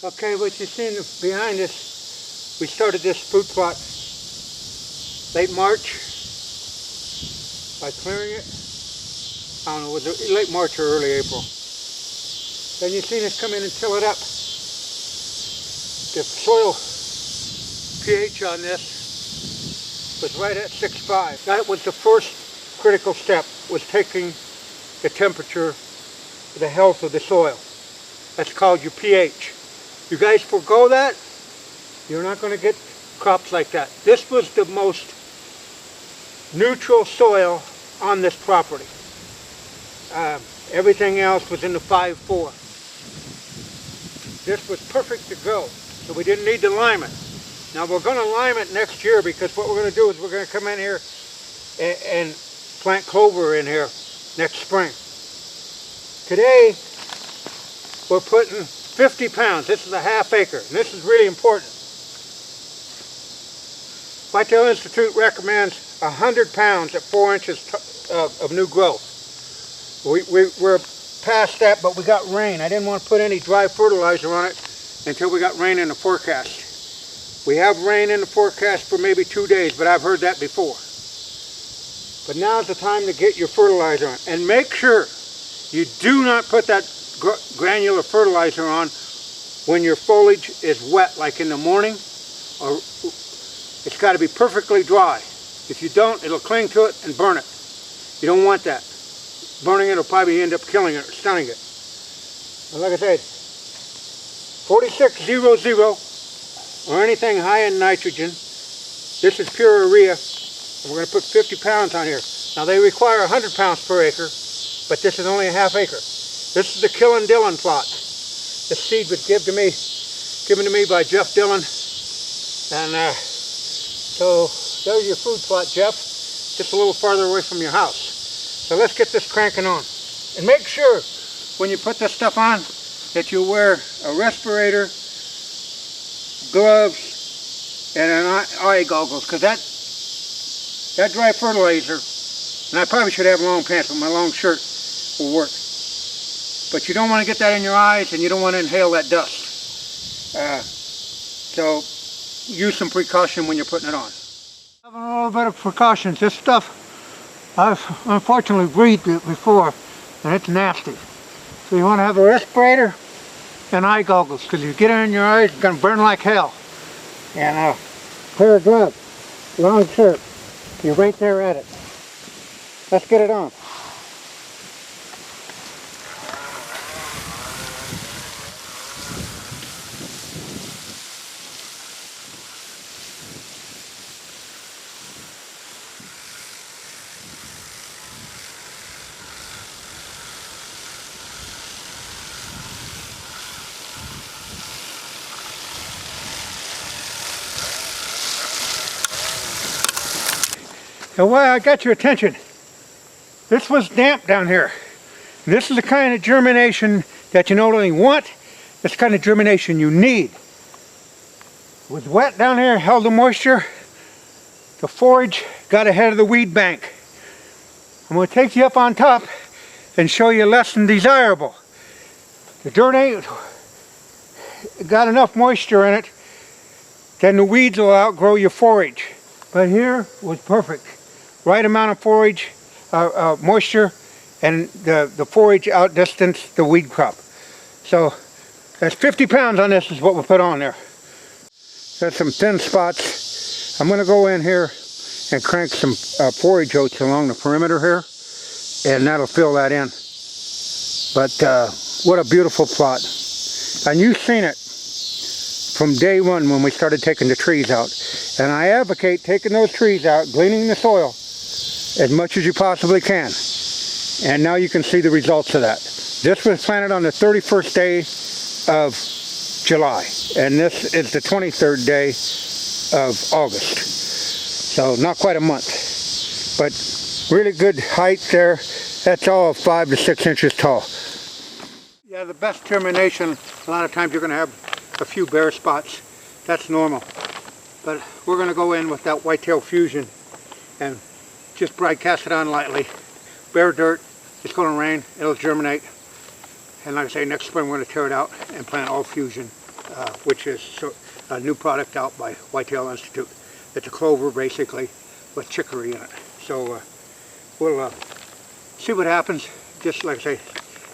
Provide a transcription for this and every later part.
Okay, what you're seeing behind us, we started this fruit plot late March by clearing it. I don't know, was it late March or early April? Then you've seen us come in and till it up. The soil pH on this was right at 6.5. That was the first critical step, was taking the temperature, the health of the soil. That's called your pH. You guys forego that, you're not going to get crops like that. This was the most neutral soil on this property. Everything else was in the 5.4. This was perfect to go, so we didn't need to lime it. Now we're going to lime it next year, because what we're going to do is we're going to come in here and plant clover in here next spring. Today we're putting 50 pounds. This is a half acre, and this is really important. Whitetail Institute recommends 100 pounds at 4 inches of new growth. We're past that, but we got rain. I didn't want to put any dry fertilizer on it until we got rain in the forecast. We have rain in the forecast for maybe 2 days, but I've heard that before. But now's the time to get your fertilizer on. And make sure you do not put that granular fertilizer on when your foliage is wet, like in the morning, or it's got to be perfectly dry. If you don't, it'll cling to it and burn it. You don't want that. Burning it will probably end up killing it or stunning it. But like I said, 4600 or anything high in nitrogen. This is pure urea, and we're going to put 50 pounds on here. Now they require 100 pounds per acre, but this is only a half acre. This is the Killin' Dillon plot. This seed was given to me by Jeff Dillon. And so there's your food plot, Jeff. Just a little farther away from your house. So let's get this cranking on. And make sure when you put this stuff on that you wear a respirator, gloves, and an eye goggles, because that dry fertilizer, and I probably should have long pants, but my long shirt will work. But you don't want to get that in your eyes, and you don't want to inhale that dust. So use some precaution when you're putting it on. Having a little bit of precautions. This stuff, I've unfortunately breathed it before, and it's nasty. So you want to have a respirator and eye goggles, because if you get it in your eyes, it's going to burn like hell. And a pair of gloves, long shirt. You're right there at it. Let's get it on. Now, why I got your attention, this was damp down here. This is the kind of germination that you not only want, it's the kind of germination you need. It was wet down here, held the moisture. The forage got ahead of the weed bank. I'm going to take you up on top and show you less than desirable. The dirt ain't got enough moisture in it, then the weeds will outgrow your forage. But here was perfect. Right amount of forage, moisture, and the forage outdistanced the weed crop. So that's 50 pounds on this is what we put on there. There's some thin spots. I'm going to go in here and crank some forage oats along the perimeter here, and that'll fill that in. But what a beautiful plot. And you've seen it from day one when we started taking the trees out. And I advocate taking those trees out, gleaning the soil as much as you possibly can. And now you can see the results of that. This was planted on the 31st day of July, and this is the 23rd day of August. So not quite a month, but really good height there. That's all 5 to 6 inches tall. Yeah, the best termination, a lot of times you're going to have a few bare spots. That's normal. But we're going to go in with that Whitetail Fusion and just broadcast it on lightly. Bare dirt, it's going to rain, it'll germinate. And like I say, next spring we're going to tear it out and plant all Fusion. which is a new product out by Whitetail Institute. It's a clover basically with chicory in it. So we'll see what happens. Just like I say,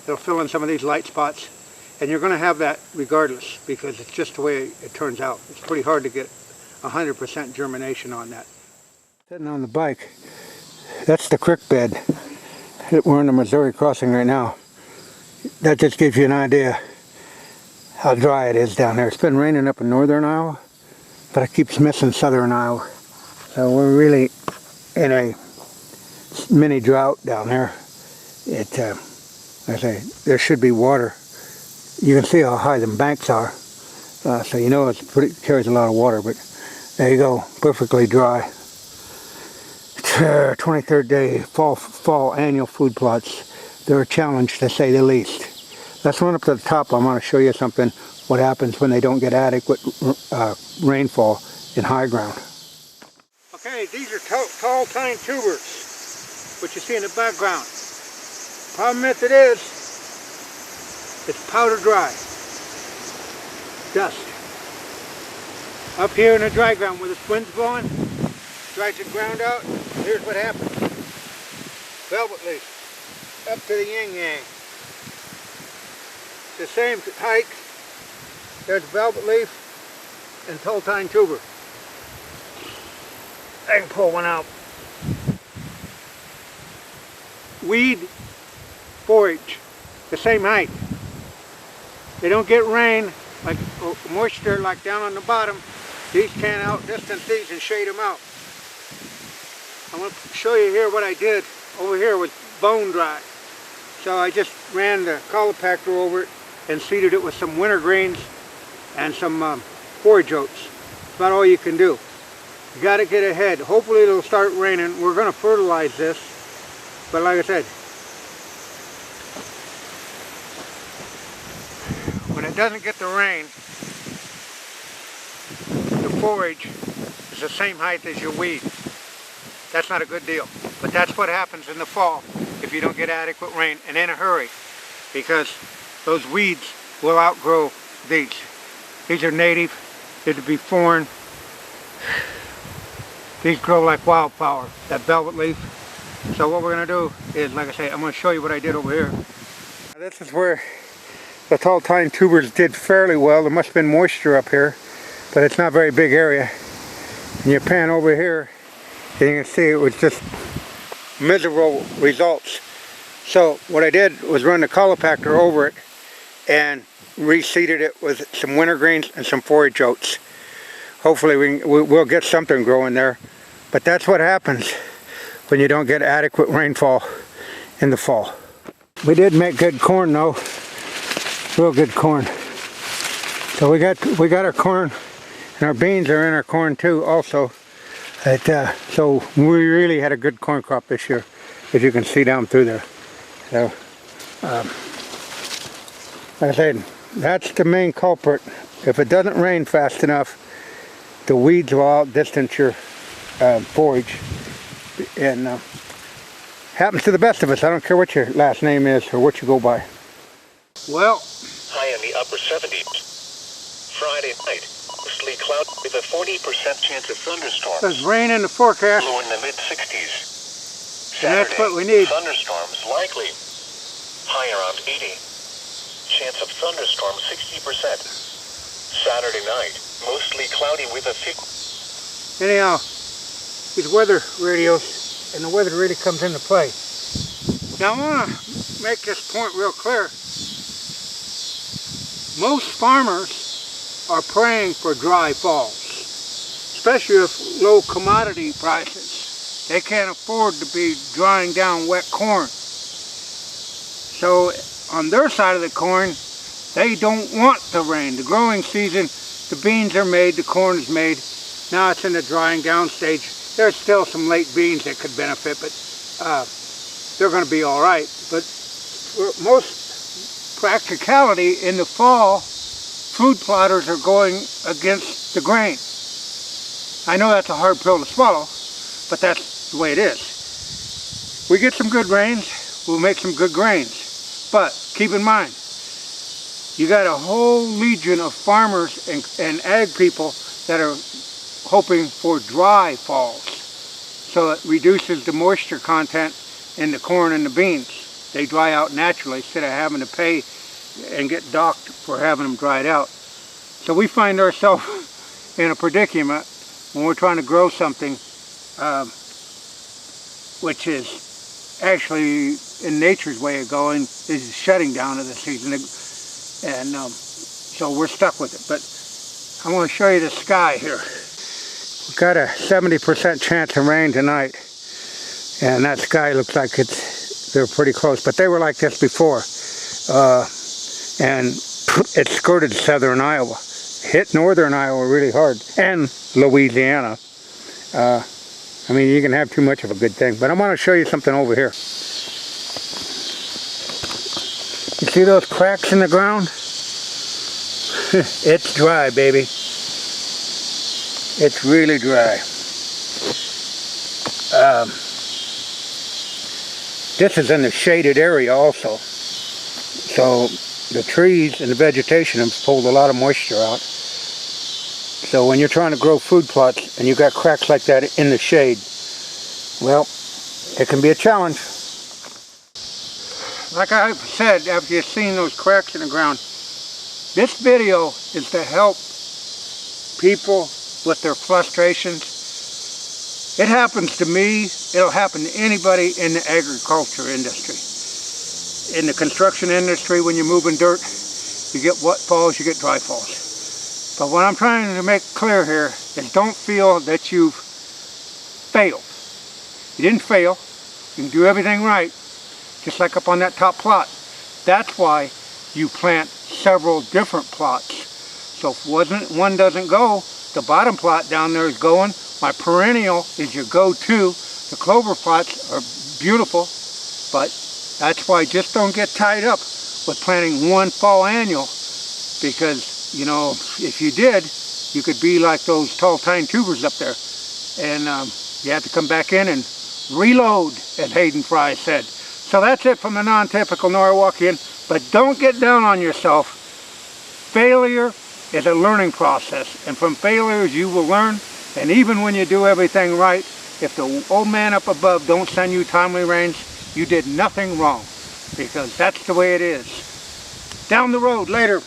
it'll fill in some of these light spots, and you're going to have that regardless because it's just the way it turns out. It's pretty hard to get 100% germination on that. Sitting on the bike, that's the creek bed. We're in the Missouri crossing right now. That just gives you an idea how dry it is down there. It's been raining up in northern Iowa, but it keeps missing southern Iowa. So we're really in a mini drought down there. Like I say, there should be water. You can see how high the banks are, so you know it carries a lot of water. But there you go, perfectly dry. 23rd day fall annual food plots. They're a challenge to say the least. Let's run up to the top. I want to show you something. What happens when they don't get adequate rainfall in high ground. Okay, these are tall tine tubers, which you see in the background. Problem with it is, it's powder dry. Dust. Up here in the dry ground where the wind's blowing, dries the ground out. Here's what happens. Velvetleaf up to the yin-yang. The same height. There's velvetleaf and tall tine tuber. I can pull one out. Weed, forage, the same height. They don't get rain, like moisture like down on the bottom. These can outdistance these and shade them out. I'm going to show you here what I did. Over here was bone dry. So I just ran the colopactor over it and seeded it with some wintergreens and some forage oats. That's about all you can do. You got to get ahead. Hopefully it'll start raining. We're going to fertilize this. But like I said, when it doesn't get the rain, the forage is the same height as your weed. That's not a good deal. But that's what happens in the fall if you don't get adequate rain and in a hurry, because those weeds will outgrow these. These are native. They're to be foreign. These grow like wildflower, that velvet leaf. So what we're going to do is, like I say, I'm going to show you what I did over here. This is where the tall tine tubers did fairly well. There must have been moisture up here, but it's not a very big area. And you pan over here, and you can see it was just miserable results. So what I did was run the colopactor over it and reseeded it with some wintergreens and some forage oats. Hopefully we'll get something growing there. But that's what happens when you don't get adequate rainfall in the fall. We did make good corn though. Real good corn. So we got our corn, and our beans are in our corn too also. So we really had a good corn crop this year, as you can see down through there. So like I said, that's the main culprit. If it doesn't rain fast enough, the weeds will outdistance your forage, and happens to the best of us. I don't care what your last name is or what you go by. Well, high in the upper 70s. Friday night, mostly cloudy with a 40% chance of thunderstorms. There's rain in the forecast. Low in the mid-60s. And that's what we need. Thunderstorms likely. High around 80. Chance of thunderstorms 60%. Saturday night, mostly cloudy with a thick. Anyhow, these weather radios, and the weather really comes into play. Now I want to make this point real clear. Most farmers are praying for dry falls, especially if low commodity prices. They can't afford to be drying down wet corn. So on their side of the corn, they don't want the rain. The growing season, the beans are made, the corn is made. Now it's in the drying down stage. There's still some late beans that could benefit, but they're going to be all right. But for most practicality in the fall, food plotters are going against the grain. I know that's a hard pill to swallow, but that's the way it is. We get some good rains, we'll make some good grains. But keep in mind, you got a whole legion of farmers and ag people that are hoping for dry falls. So it reduces the moisture content in the corn and the beans. They dry out naturally instead of having to pay and get docked for having them dried out. So we find ourselves in a predicament when we're trying to grow something which is actually in nature's way of going, is shutting down of the season. And so we're stuck with it. But I want to show you the sky here. We've got a 70% chance of rain tonight. And that sky looks like they're pretty close. But they were like this before. And it skirted southern Iowa. Hit northern Iowa really hard. And Louisiana. I mean, you can have too much of a good thing. But I want to show you something over here. You see those cracks in the ground? It's dry, baby. It's really dry. This is in the shaded area also. So the trees and the vegetation have pulled a lot of moisture out. So when you're trying to grow food plots and you got cracks like that in the shade, well, it can be a challenge. Like I said, after you've seen those cracks in the ground, this video is to help people with their frustrations. It happens to me, it'll happen to anybody in the agriculture industry. In the construction industry, when you're moving dirt, you get wet falls, you get dry falls. But what I'm trying to make clear here is don't feel that you've failed. You didn't fail. You can do everything right, just like up on that top plot. That's why you plant several different plots. So if one doesn't go, the bottom plot down there is going. My perennial is your go-to. The clover plots are beautiful, but that's why just don't get tied up with planting one fall annual, because you know, if you did, you could be like those tall tine tubers up there, and you have to come back in and reload, as Hayden Fry said. So that's it from the non-typical Norwalkian, but don't get down on yourself. Failure is a learning process, and from failures you will learn. And even when you do everything right, if the old man up above don't send you timely rains, you did nothing wrong, because that's the way it is. Down the road later.